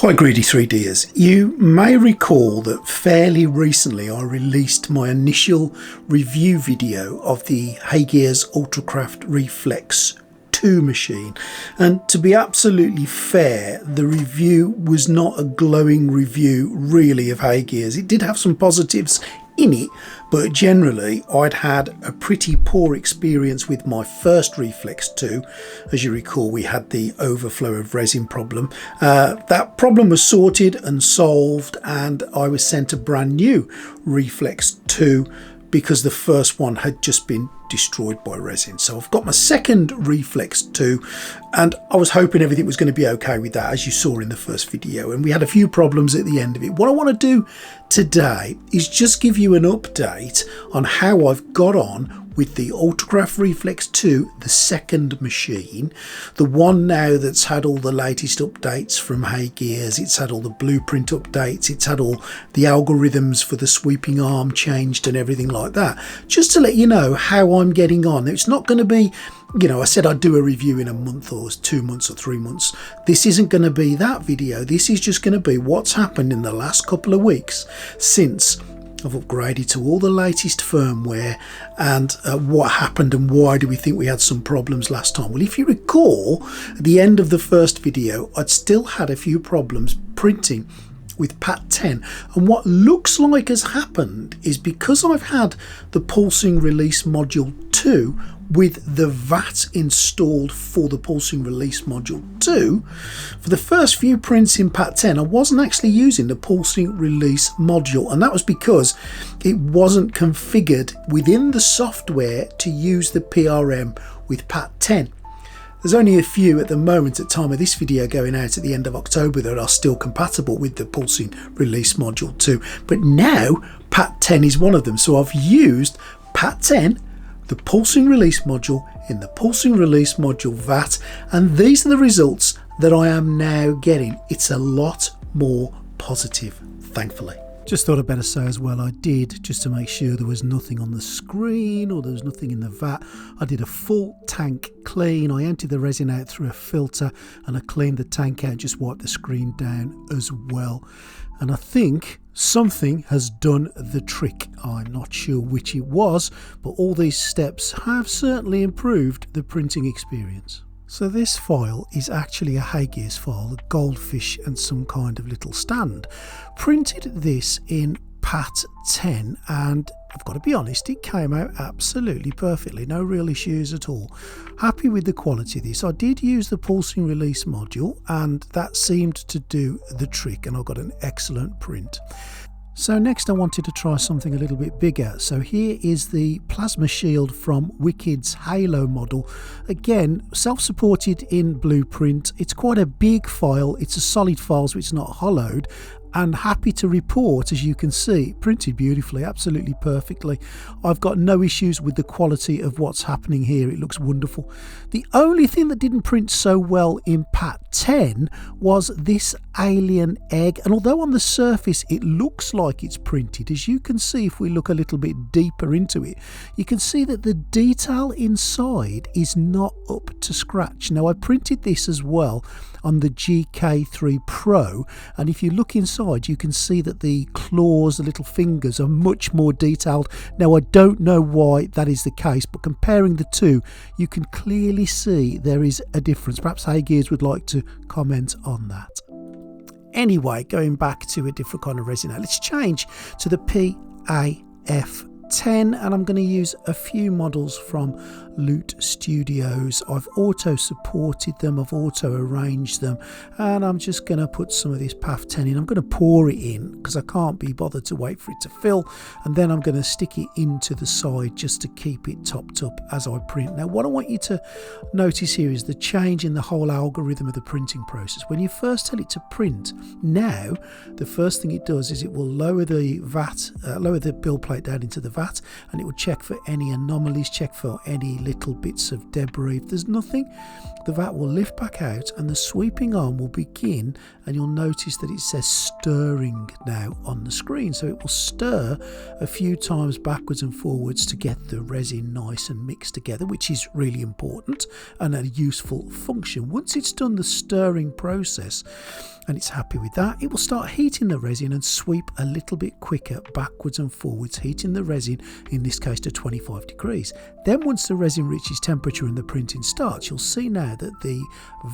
Hi Greedy 3Ders, you may recall that fairly recently I released my initial review video of the HeyGears Ultracraft Reflex 2 machine, and to be absolutely fair, the review was not a glowing review really of HeyGears. It did have some positives in it, but generally I'd had a pretty poor experience with my first Reflex 2. As you recall, we had the overflow of resin problem. That problem was sorted and solved, and I was sent a brand new Reflex 2 because the first one had just been destroyed by resin. So I've got my second Reflex 2, and I was hoping everything was going to be okay with that, as you saw in the first video, and we had a few problems at the end of it. What I want to do today is just give you an update on how I've got on with the Ultracraft Reflex 2, the second machine, the one now that's had all the latest updates from HeyGears. It's had all the blueprint updates, it's had all the algorithms for the sweeping arm changed and everything like that, just to let you know how I'm getting on. It's not going to be, you know, I said I'd do a review in a month or 2 months or 3 months. This isn't going to be that video. This is just going to be what's happened in the last couple of weeks since I've upgraded to all the latest firmware, and what happened and why do we think we had some problems last time. Well, if you recall, at the end of the first video, I'd still had a few problems printing with Pat 10, and what looks like has happened is because I've had the pulsing release module 2 with the VAT installed for the pulsing release module 2, for the first few prints in Pat 10 I wasn't actually using the pulsing release module, and that was because it wasn't configured within the software to use the PRM with Pat 10. There's only a few at the moment at time of this video going out at the end of October that are still compatible with the pulsing release module 2, but now Pat 10 is one of them. So I've used Pat 10, the pulsing release module, in the pulsing release module VAT, and these are the results that I am now getting. It's a lot more positive, thankfully. Just thought I'd better say as well, I did, just to make sure there was nothing on the screen or there was nothing in the vat, I did a full tank clean. I emptied the resin out through a filter and I cleaned the tank out, just wiped the screen down as well. And I think something has done the trick. I'm not sure which it was, but all these steps have certainly improved the printing experience. So this file is actually a HeyGears file, a goldfish and some kind of little stand. Printed this in Pat 10, and I've got to be honest, it came out absolutely perfectly, no real issues at all. Happy with the quality of this. I did use the pulsing release module and that seemed to do the trick, and I got an excellent print. So next I wanted to try something a little bit bigger. So here is the plasma shield from Wicked's Halo model. Again, self-supported in blueprint. It's quite a big file. It's a solid file, so it's not hollowed. And happy to report, as you can see, printed beautifully, absolutely perfectly. I've got no issues with the quality of what's happening here. It looks wonderful. The only thing that didn't print so well in Pat 10 was this alien egg, and although on the surface it looks like it's printed, as you can see if we look a little bit deeper into it, you can see that the detail inside is not up to scratch. Now I printed this as well on the GK3 Pro, and if you look inside you can see that the claws, the little fingers, are much more detailed. Now I don't know why that is the case, but comparing the two you can clearly see there is a difference. Perhaps HeyGears would like to comment on that. Anyway, going back to a different kind of resin now, let's change to the PAF 10, and I'm going to use a few models from Loot Studios. I've auto supported them, I've auto arranged them, and I'm just going to put some of this PAF 10 in. I'm going to pour it in because I can't be bothered to wait for it to fill, and then I'm going to stick it into the side just to keep it topped up as I print. Now what I want you to notice here is the change in the whole algorithm of the printing process. When you first tell it to print, now the first thing it does is it will lower the VAT, lower the build plate down into the VAT, and it will check for any anomalies, check for any little bits of debris. If there's nothing, the VAT will lift back out and the sweeping arm will begin, and you'll notice that it says stirring now on the screen. So it will stir a few times backwards and forwards to get the resin nice and mixed together, which is really important and a useful function. Once it's done the stirring process, and it's happy with that. It will start heating the resin and sweep a little bit quicker backwards and forwards, heating the resin, in this case to 25 degrees. Then once the resin reaches temperature and the printing starts, you'll see now that the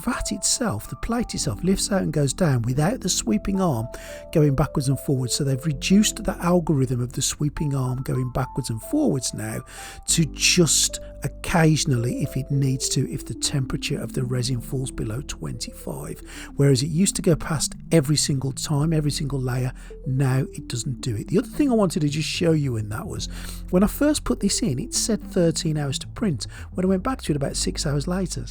vat itself, the plate itself, lifts out and goes down without the sweeping arm going backwards and forwards. So they've reduced the algorithm of the sweeping arm going backwards and forwards now to just occasionally, if it needs to, if the temperature of the resin falls below 25, whereas it used to go past every single time, every single layer. Now it doesn't do it. The other thing I wanted to just show you in that was when I first put this in, it said 13 hours to print. When I went back to it about 6 hours later,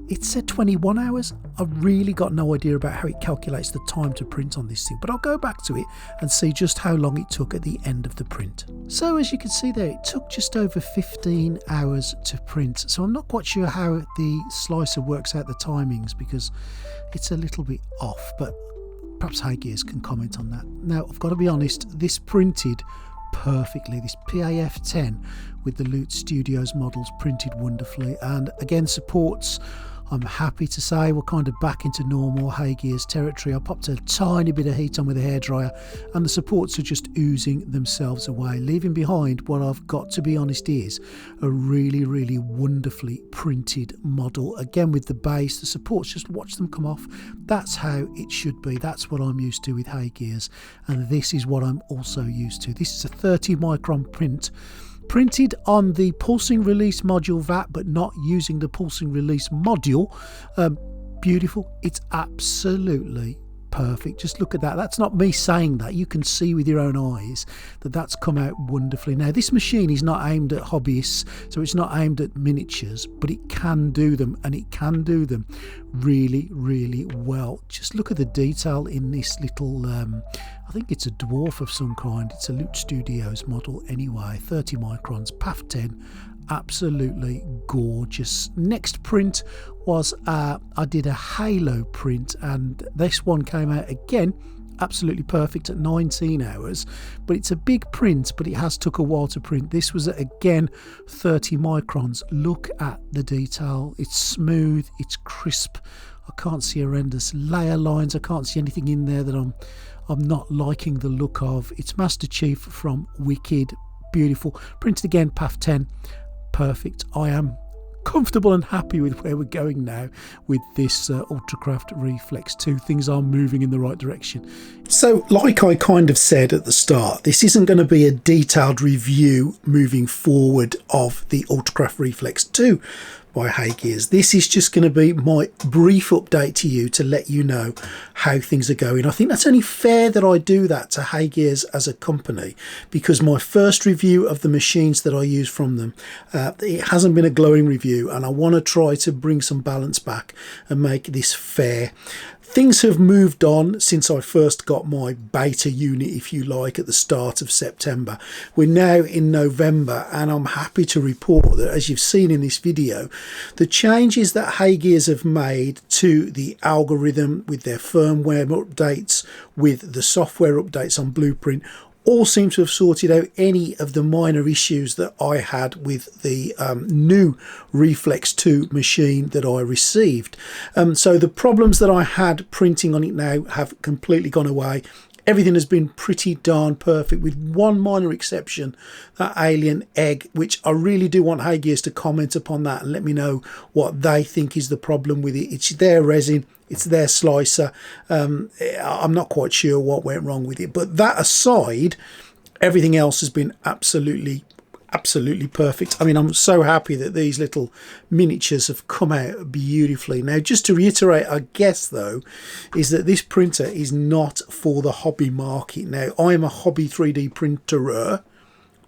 it said 21 hours. I really got no idea about how it calculates the time to print on this thing, but I'll go back to it and see just how long it took at the end of the print. So as you can see there, it took just over 15 hours to print. So I'm not quite sure how the slicer works out the timings because it's a little bit off, but perhaps HeyGears can comment on that. Now, I've got to be honest, this printed perfectly. This PAF 10 with the Loot Studios models printed wonderfully, and again supports, I'm happy to say, we're kind of back into normal HeyGears territory. I popped a tiny bit of heat on with a hairdryer and the supports are just oozing themselves away, leaving behind what I've got to be honest is a really wonderfully printed model. Again with the base, the supports, just watch them come off. That's how it should be. That's what I'm used to with HeyGears, and this is what I'm also used to. This is a 30 micron print, printed on the pulsing release module vat, but not using the pulsing release module. Beautiful. It's absolutely perfect. Just look at that. That's not me saying that. You can see with your own eyes that that's come out wonderfully. Now, this machine is not aimed at hobbyists, so it's not aimed at miniatures, but it can do them, and it can do them really well. Just look at the detail in this little I think it's a dwarf of some kind. It's a Loot Studios model anyway, 30 microns, PAF 10, absolutely gorgeous. Next print was I did a Halo print, and this one came out again absolutely perfect at 19 hours, but it's a big print, but it has took a while to print. This was again 30 microns. Look at the detail. It's smooth, it's crisp. I can't see horrendous layer lines. I can't see anything in there that I'm not liking the look of. It's Master Chief from Wicked. Beautiful. Printed again, PAF 10. Perfect. I am comfortable and happy with where we're going now with this Ultracraft Reflex 2. Things are moving in the right direction. So like I kind of said at the start, this isn't going to be a detailed review moving forward of the Ultracraft Reflex 2 by HeyGears. This is just going to be my brief update to you to let you know how things are going. I think that's only fair that I do that to HeyGears as a company, because my first review of the machines that I use from them, it hasn't been a glowing review, and I want to try to bring some balance back and make this fair. Things have moved on since I first got my beta unit, if you like, at the start of September. We're now in November, and I'm happy to report that, as you've seen in this video, the changes that HeyGears have made to the algorithm with their firmware updates, with the software updates on Blueprint, all seem to have sorted out any of the minor issues that I had with the new Reflex 2 machine that I received. So the problems that I had printing on it now have completely gone away. Everything has been pretty darn perfect, with one minor exception, that alien egg, which I really do want HeyGears to comment upon that and let me know what they think is the problem with it. It's their resin, it's their slicer. I'm not quite sure what went wrong with it, but that aside, everything else has been absolutely perfect. I mean, I'm so happy that these little miniatures have come out beautifully. Now, just to reiterate, I guess though, is that this printer is not for the hobby market. Now, I am a hobby 3D printerer,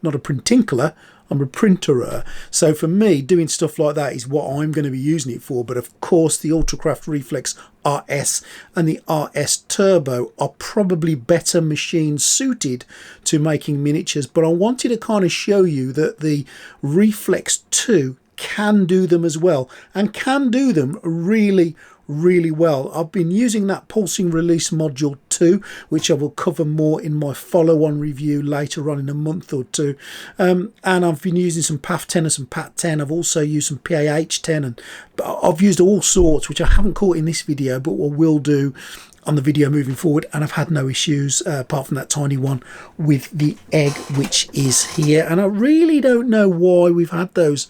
not a printinkler. I'm a printerer. So for me, doing stuff like that is what I'm going to be using it for. But of course, the Ultracraft Reflex RS and the RS Turbo are probably better machines suited to making miniatures. But I wanted to kind of show you that the Reflex 2 can do them as well, and can do them really well. I've been using that pulsing release module 2, which I will cover more in my follow-on review later on in a month or two, and I've been using some PAF 10 and some PAT 10. I've also used some PAH 10, and I've used all sorts, which I haven't caught in this video, but I will do on the video moving forward, and I've had no issues apart from that tiny one with the egg which is here. And I really don't know why we've had those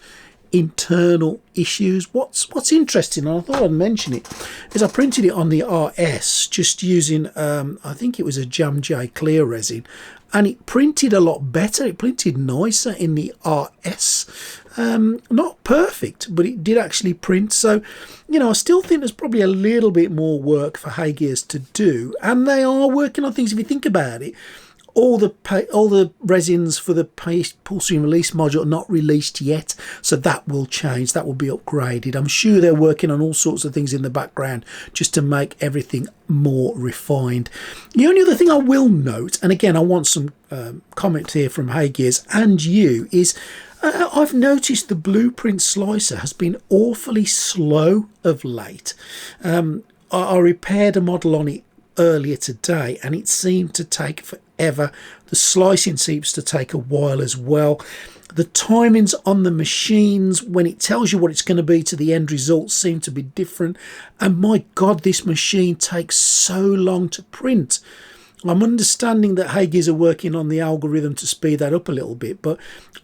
internal issues. What's interesting, and I thought I'd mention it, is I printed it on the RS just using I think it was a Jam J clear resin, and it printed a lot better. It printed nicer in the RS. Not perfect, but it did actually print. So, you know, I still think there's probably a little bit more work for HeyGears to do, and they are working on things. If you think about it, all the resins for the pull string release module are not released yet, so that will change. That will be upgraded. I'm sure they're working on all sorts of things in the background just to make everything more refined. The only other thing I will note, and again I want some comments here from HeyGears and you, is I've noticed the blueprint slicer has been awfully slow of late. I repaired a model on it earlier today and it seemed to take forever. The slicing seems to take a while as well. The timings on the machines when it tells you what it's going to be to the end result seem to be different, and my god, this machine takes so long to print. I'm understanding that HeyGears are working on the algorithm to speed that up a little bit, but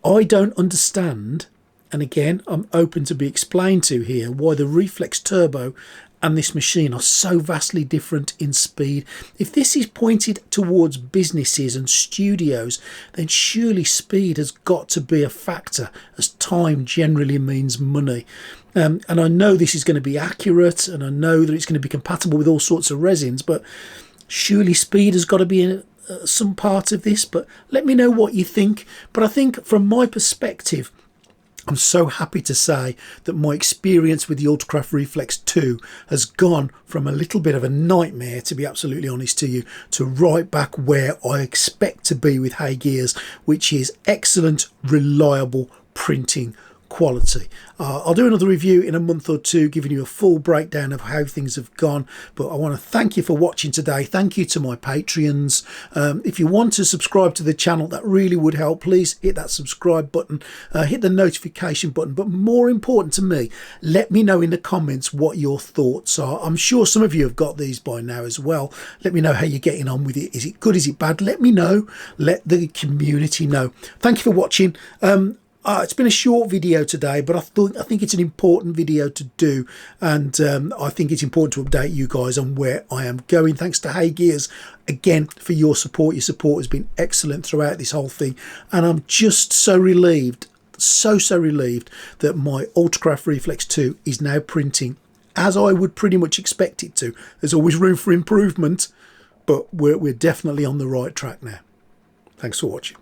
I don't understand, and again I'm open to be explained to here, why the Reflex Turbo and this machine are so vastly different in speed. If this is pointed towards businesses and studios, then surely speed has got to be a factor, as time generally means money. And I know this is going to be accurate, and I know that it's going to be compatible with all sorts of resins, but surely speed has got to be in some part of this. But let me know what you think. But I think from my perspective, I'm so happy to say that my experience with the Ultracraft Reflex 2 has gone from a little bit of a nightmare, to be absolutely honest to you, to right back where I expect to be with HeyGears, which is excellent, reliable printing quality. I'll do another review in a month or two giving you a full breakdown of how things have gone, but I want to thank you for watching today. Thank you to my Patreons. If you want to subscribe to the channel, that really would help. Please hit that subscribe button, hit the notification button, but more important to me, let me know in the comments what your thoughts are. I'm sure some of you have got these by now as well. Let me know how you're getting on with it. Is it good? Is it bad? Let me know. Let the community know. Thank you for watching. It's been a short video today, but I think it's an important video to do, and I think it's important to update you guys on where I am going. Thanks to HeyGears again for your support. Your support has been excellent throughout this whole thing, and I'm just so relieved, so relieved that my Ultracraft Reflex 2 is now printing as I would pretty much expect it to. There's always room for improvement, but we're definitely on the right track now. Thanks for watching.